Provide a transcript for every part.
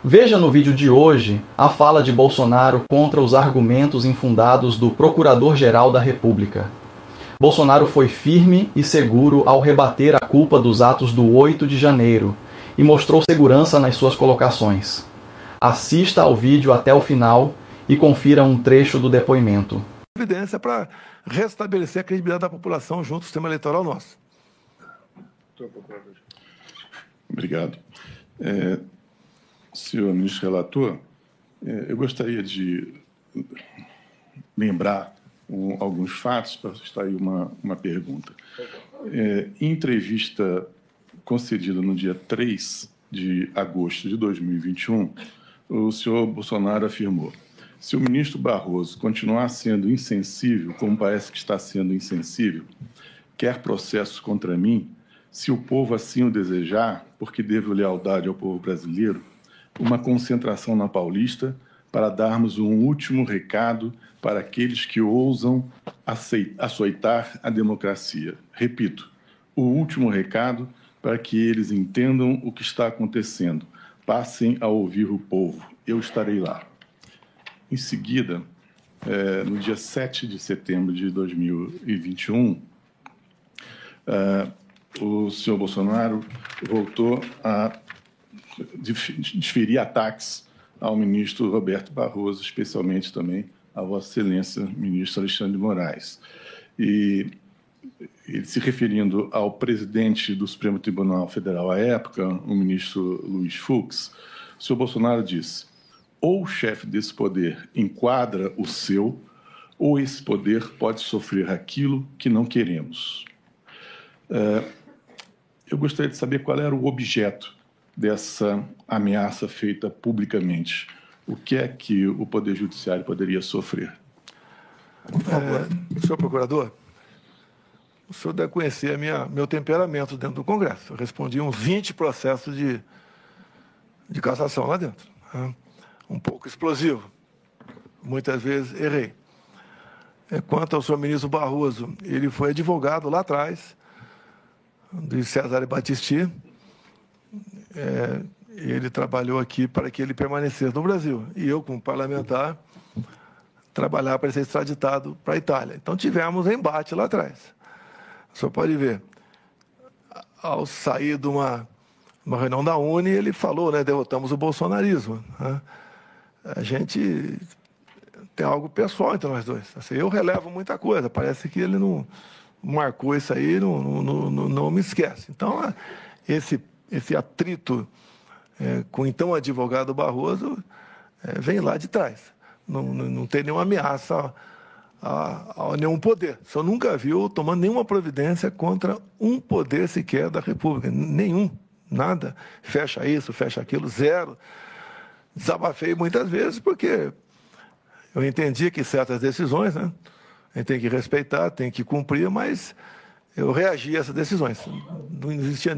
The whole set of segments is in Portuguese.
Veja no vídeo de hoje a fala de Bolsonaro contra os argumentos infundados do Procurador-Geral da República. Bolsonaro foi firme e seguro ao rebater a culpa dos atos do 8 de janeiro e mostrou segurança nas suas colocações. Assista ao vídeo até o final e confira um trecho do depoimento. Evidência para restabelecer a credibilidade da população junto ao sistema eleitoral nosso. Obrigado. Senhor ministro relator, eu gostaria de lembrar alguns fatos para extrair uma pergunta. Em entrevista concedida no dia 3 de agosto de 2021, o senhor Bolsonaro afirmou: se o ministro Barroso continuar sendo insensível, como parece que está sendo insensível, quer processos contra mim, se o povo assim o desejar, porque devo lealdade ao povo brasileiro, uma concentração na Paulista para darmos um último recado para aqueles que ousam açoitar a democracia. Repito, o último recado para que eles entendam o que está acontecendo. Passem a ouvir o povo. Eu estarei lá. Em seguida, no dia 7 de setembro de 2021, o senhor Bolsonaro voltou a desferir ataques ao ministro Roberto Barroso, especialmente também a Vossa Excelência, ministro Alexandre de Moraes. E ele, se referindo ao presidente do Supremo Tribunal Federal à época, o ministro Luiz Fux, o senhor Bolsonaro disse: ou o chefe desse poder enquadra o seu, ou esse poder pode sofrer aquilo que não queremos. Eu gostaria de saber qual era o objeto dessa ameaça feita publicamente. O que é que o Poder Judiciário poderia sofrer? Por favor. Senhor procurador, o senhor deve conhecer meu temperamento dentro do Congresso. Eu respondi uns 20 processos de cassação lá dentro. Um pouco explosivo. Muitas vezes errei. Quanto ao senhor ministro Barroso, ele foi advogado lá atrás, do Cesare Battisti. Ele trabalhou aqui para que ele permanecesse no Brasil. E eu, como parlamentar, trabalhar para ser extraditado para a Itália. Então, tivemos um embate lá atrás. O senhor pode ver, ao sair de uma reunião da Uni, ele falou, né, derrotamos o bolsonarismo. Né? A gente tem algo pessoal entre nós dois. Assim, eu relevo muita coisa, parece que ele não marcou isso aí, não me esquece. Então, esse atrito com o então advogado Barroso vem lá de trás. Não tem nenhuma ameaça a nenhum poder. O senhor nunca viu tomando nenhuma providência contra um poder sequer da República. Nenhum. Nada. Fecha isso, fecha aquilo, zero. Desabafei muitas vezes porque eu entendi que certas decisões, né, a gente tem que respeitar, tem que cumprir, mas eu reagi a essas decisões. Não existia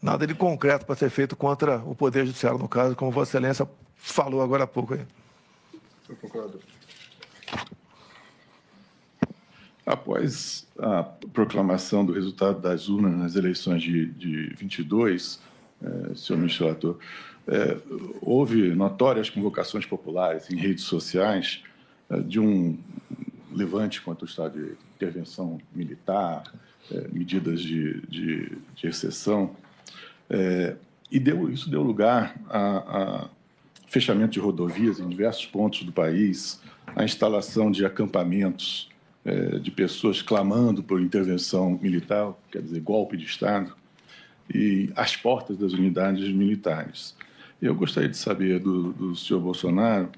nada de concreto para ser feito contra o Poder Judiciário, no caso, como Vossa Excelência falou agora há pouco. Senhor procurador. Após a proclamação do resultado das urnas nas eleições de 22, senhor ministro relator, houve notórias convocações populares em redes sociais de um levante contra o estado de intervenção militar, medidas de exceção, isso deu lugar a fechamento de rodovias em diversos pontos do país, a instalação de acampamentos de pessoas clamando por intervenção militar, quer dizer, golpe de Estado, e às portas das unidades militares. Eu gostaria de saber do senhor Bolsonaro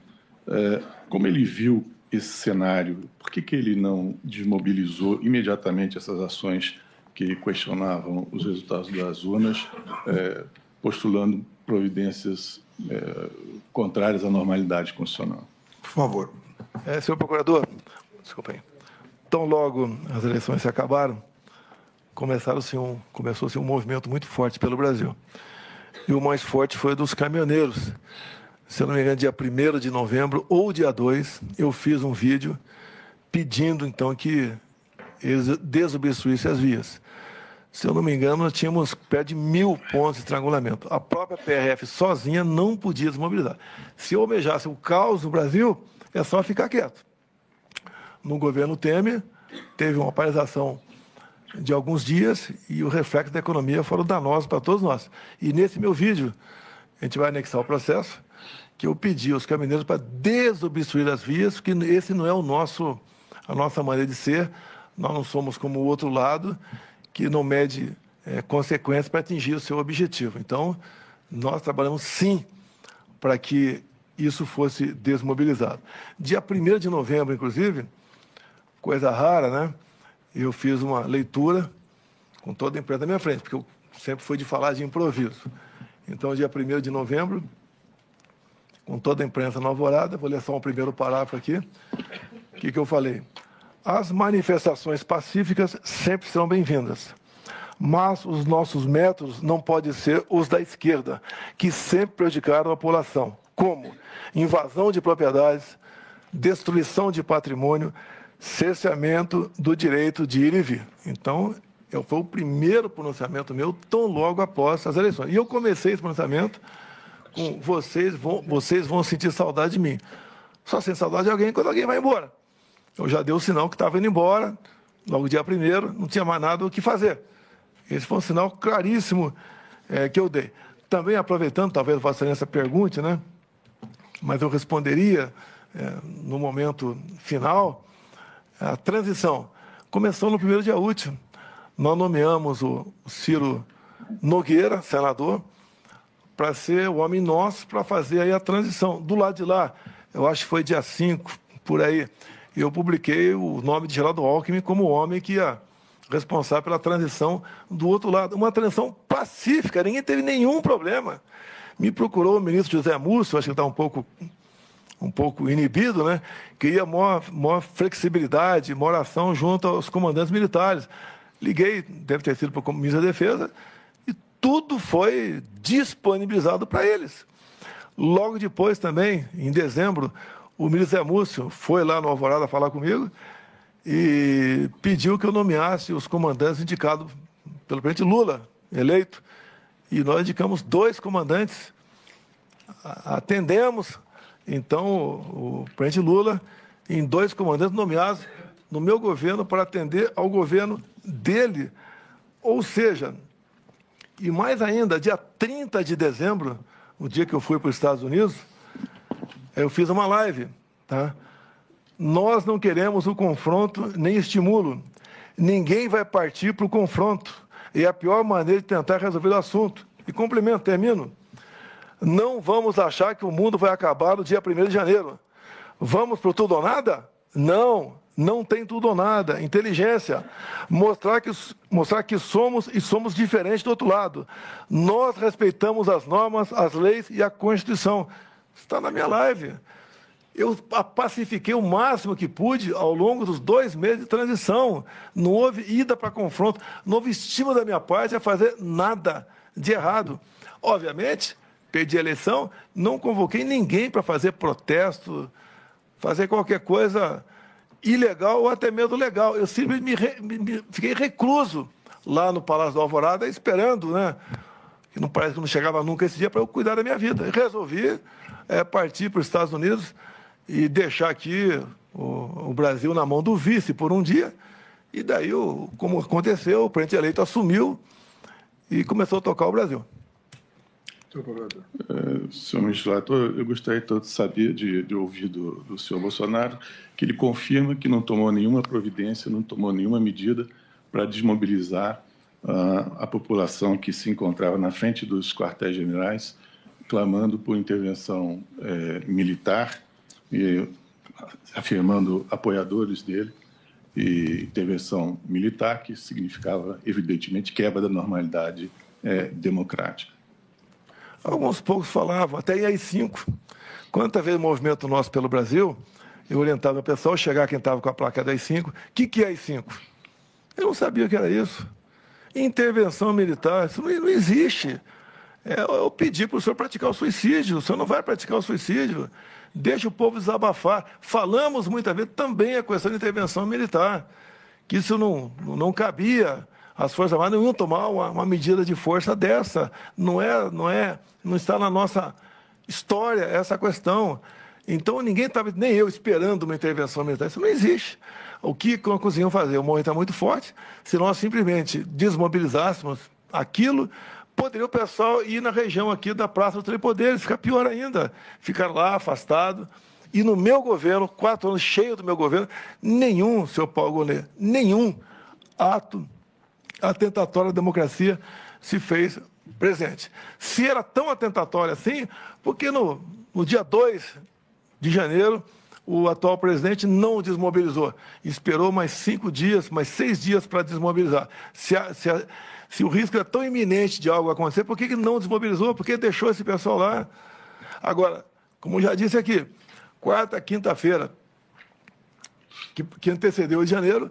como ele viu esse cenário, por que ele não desmobilizou imediatamente essas ações que questionavam os resultados das urnas, postulando providências contrárias à normalidade constitucional? Por favor. Senhor procurador, desculpa aí. Tão logo as eleições se acabaram, começou-se um movimento muito forte pelo Brasil. E o mais forte foi o dos caminhoneiros. Se eu não me engano, dia 1º de novembro ou dia 2, eu fiz um vídeo pedindo, então, que eles desobstruíssem as vias. se eu não me engano, nós tínhamos perto de 1.000 pontos de estrangulamento. A própria PRF sozinha não podia desmobilizar. Se eu almejasse o caos no Brasil, é só ficar quieto. No governo Temer, teve uma paralisação de alguns dias e o reflexo da economia foram danosos para todos nós. E nesse meu vídeo, a gente vai anexar o processo, que eu pedi aos caminhoneiros para desobstruir as vias, porque esse não é a nossa maneira de ser. Nós não somos como o outro lado, que não mede consequências para atingir o seu objetivo. Então, nós trabalhamos sim para que isso fosse desmobilizado. Dia 1º de novembro, inclusive, coisa rara, né? Eu fiz uma leitura com toda a imprensa na minha frente, porque eu sempre fui de falar de improviso. Então, dia 1º de novembro, com toda a imprensa na alvorada, vou ler só um primeiro parágrafo aqui. O que eu falei? As manifestações pacíficas sempre serão bem-vindas, mas os nossos métodos não podem ser os da esquerda, que sempre prejudicaram a população, como invasão de propriedades, destruição de patrimônio, cerceamento do direito de ir e vir. Então, foi o primeiro pronunciamento meu, tão logo após as eleições. E eu comecei esse pronunciamento com vocês vão sentir saudade de mim. Só sente saudade de alguém quando alguém vai embora. Eu já dei o sinal que estava indo embora, logo dia 1º, não tinha mais nada o que fazer. Esse foi um sinal claríssimo que eu dei. Também aproveitando, talvez Vossa Excelência pergunte, né? Mas eu responderia no momento final. A transição começou no primeiro dia útil. Nós nomeamos o Ciro Nogueira, senador, para ser o homem nosso para fazer aí a transição. Do lado de lá, eu acho que foi dia 5, por aí, eu publiquei o nome de Geraldo Alckmin como o homem que ia responsável pela transição do outro lado. Uma transição pacífica, ninguém teve nenhum problema. Me procurou o ministro José Múcio, acho que ele está um pouco inibido, né? Queria maior flexibilidade, maior ação junto aos comandantes militares. Liguei, deve ter sido para o ministro da Defesa, e tudo foi disponibilizado para eles. Logo depois também, em dezembro, o ministro Zé Múcio foi lá no Alvorada falar comigo e pediu que eu nomeasse os comandantes indicados pelo presidente Lula, eleito. E nós indicamos 2 comandantes, atendemos, então, o presidente Lula em 2 comandantes nomeados no meu governo para atender ao governo dele. Ou seja, e mais ainda, dia 30 de dezembro, o dia que eu fui para os Estados Unidos, eu fiz uma live, tá? Nós não queremos o confronto nem estímulo. Ninguém vai partir para o confronto. É a pior maneira de tentar resolver o assunto. E complemento, termino. Não vamos achar que o mundo vai acabar no dia 1º de janeiro. Vamos para o tudo ou nada? Não, não tem tudo ou nada. Inteligência. Mostrar que somos diferentes do outro lado. Nós respeitamos as normas, as leis e a Constituição. Está na minha live. Eu pacifiquei o máximo que pude ao longo dos 2 meses de transição. Não houve ida para confronto, não houve estímulo da minha parte a fazer nada de errado. Obviamente, perdi a eleição, não convoquei ninguém para fazer protesto, fazer qualquer coisa ilegal ou até mesmo legal. Eu simplesmente fiquei recluso lá no Palácio do Alvorada, esperando, né? Que não parece que não chegava nunca esse dia para eu cuidar da minha vida. E resolvi partir para os Estados Unidos e deixar aqui o Brasil na mão do vice por um dia. E daí, como aconteceu, o presidente eleito assumiu e começou a tocar o Brasil. Senhor ministro relator, eu gostaria então de saber, de ouvir do senhor Bolsonaro, que ele confirma que não tomou nenhuma providência, não tomou nenhuma medida para desmobilizar a população que se encontrava na frente dos quartéis-generais, clamando por intervenção militar, e afirmando apoiadores dele, e intervenção militar, que significava, evidentemente, quebra da normalidade democrática. Alguns poucos falavam, até em AI-5. Quanta vez o movimento nosso pelo Brasil, eu orientava o pessoal, chegar quem estava com a placa da AI-5, o que é AI-5? Eu não sabia o que era isso. Intervenção militar, isso não existe. Eu pedi para o senhor praticar o suicídio, o senhor não vai praticar o suicídio, deixa o povo desabafar. Falamos muitas vezes também a questão de intervenção militar, que isso não cabia As Forças Armadas não iam tomar uma medida de força dessa. Não está na nossa história essa questão. Então, ninguém estava, nem eu, esperando uma intervenção militar. Isso não existe. O que nós conseguimos fazer? O momento está muito forte. Se nós simplesmente desmobilizássemos aquilo, poderia o pessoal ir na região aqui da Praça dos Três Poderes, ficar pior ainda. Ficar lá, afastado. E no meu governo, 4 anos cheio do meu governo, nenhum, senhor Paulo Gonet, nenhum ato atentatório à democracia se fez presente. Se era tão atentatório assim, porque no dia 2 de janeiro, o atual presidente não o desmobilizou. Esperou mais 5 dias, mais 6 dias para desmobilizar. Se o risco era tão iminente de algo acontecer, por que não desmobilizou? Por que deixou esse pessoal lá? Agora, como já disse aqui, quarta, quinta-feira, que antecedeu o de janeiro,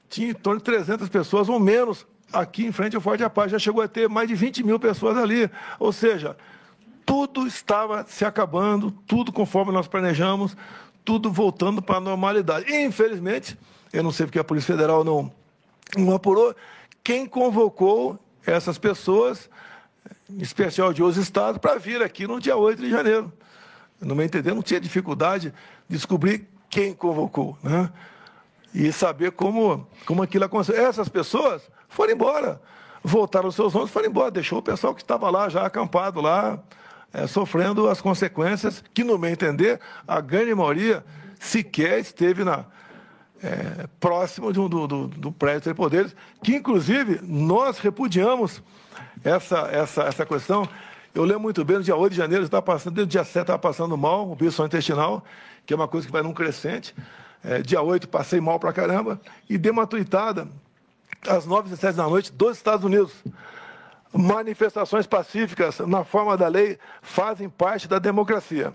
tinha em torno de 300 pessoas ou menos aqui em frente ao Forte da Paz. Já chegou a ter mais de 20 mil pessoas ali. Ou seja, tudo estava se acabando, tudo conforme nós planejamos, tudo voltando para a normalidade. E, infelizmente, eu não sei porque a Polícia Federal não apurou, quem convocou essas pessoas, em especial de outros estados, para vir aqui no dia 8 de janeiro. No meu entender, não tinha dificuldade de descobrir quem convocou, né? E saber como aquilo aconteceu. Essas pessoas foram embora, voltaram aos seus ônibus, foram embora, deixou o pessoal que estava lá, já acampado lá, sofrendo as consequências, que, no meu entender, a grande maioria sequer esteve próximo do prédio Três Poderes, que, inclusive, nós repudiamos essa questão. Eu lembro muito bem, no dia 8 de janeiro, desde o dia 7 estava passando mal, o bicho intestinal, que é uma coisa que vai num crescente. Dia 8, passei mal pra caramba, e dei uma tuitada às 9h17 da noite dos Estados Unidos. Manifestações pacíficas, na forma da lei, fazem parte da democracia.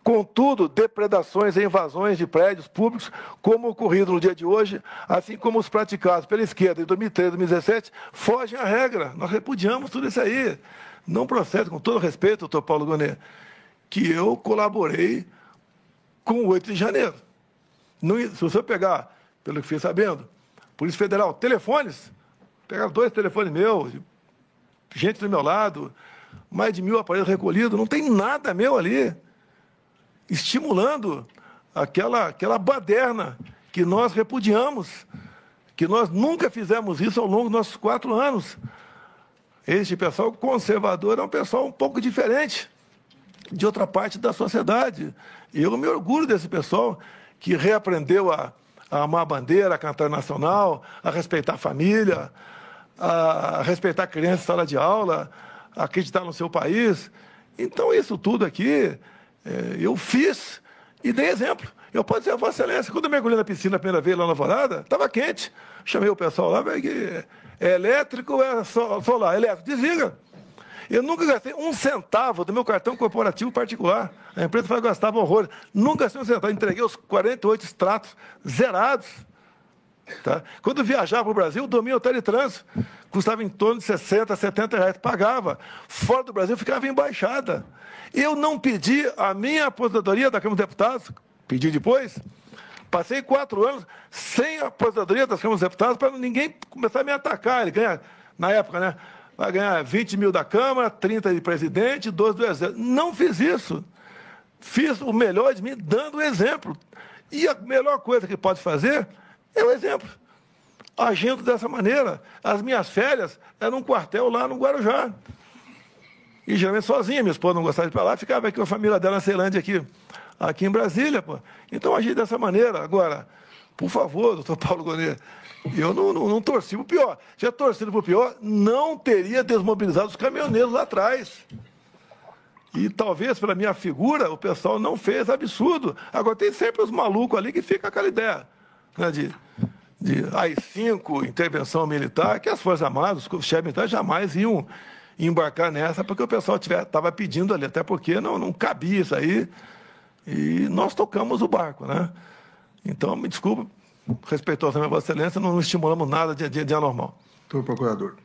Contudo, depredações e invasões de prédios públicos, como ocorrido no dia de hoje, assim como os praticados pela esquerda em 2013 e 2017, fogem à regra. Nós repudiamos tudo isso aí. Não procede, com todo respeito, doutor Paulo Gonet, que eu colaborei com o 8 de janeiro. Não, se você pegar, pelo que fiquei sabendo, Polícia Federal, telefones, pegaram 2 telefones meus, gente do meu lado, mais de 1000 aparelhos recolhidos, não tem nada meu ali, estimulando aquela baderna que nós repudiamos, que nós nunca fizemos isso ao longo dos nossos 4 anos. Este pessoal conservador é um pessoal um pouco diferente de outra parte da sociedade. E eu me orgulho desse pessoal que reaprendeu a amar a bandeira, a cantar nacional, a respeitar a família, a respeitar a criança em sala de aula, a acreditar no seu país. Então, isso tudo aqui, eu fiz e dei exemplo. Eu posso dizer a Vossa Excelência, quando eu mergulhei na piscina a primeira vez lá na Alvorada, estava quente. Chamei o pessoal lá, é elétrico ou é solar? Elétrico, desliga. Eu nunca gastei 1 centavo do meu cartão corporativo particular. A empresa foi gastava horrores. Nunca gastei 1 centavo. Entreguei os 48 extratos zerados. Tá? Quando eu viajava para o Brasil, dormia em hotel de trânsito. Custava em torno de 60, 70 reais. Pagava. Fora do Brasil, ficava em embaixada. Eu não pedi a minha aposentadoria da Câmara dos Deputados. Pedi depois. Passei 4 anos sem a aposentadoria das Câmaras dos Deputados para ninguém começar a me atacar. Ele ganha, na época, né? Vai ganhar 20 mil da Câmara, 30 de presidente, 12 do Exército. Não fiz isso. Fiz o melhor de mim, dando o exemplo. E a melhor coisa que pode fazer é o exemplo. Agindo dessa maneira. As minhas férias eram num quartel lá no Guarujá. E geralmente sozinha, minha esposa não gostava de ir para lá, ficava aqui com a família dela na Ceilândia, aqui em Brasília. Pô. Então, agi dessa maneira. Agora, por favor, doutor Paulo Gonet, eu não torci para o pior. Se tivesse torcido para o pior, não teria desmobilizado os caminhoneiros lá atrás. E talvez, pela minha figura, o pessoal não fez absurdo. Agora, tem sempre os malucos ali que ficam aquela ideia, né, de AI-5, intervenção militar, que as Forças Armadas, os chefes militares jamais iam embarcar nessa, porque o pessoal estava pedindo ali, até porque não cabia isso aí. E nós tocamos o barco, né? Então, me desculpe, respeitosamente, Vossa Excelência, não estimulamos nada de anormal. Doutor Procurador.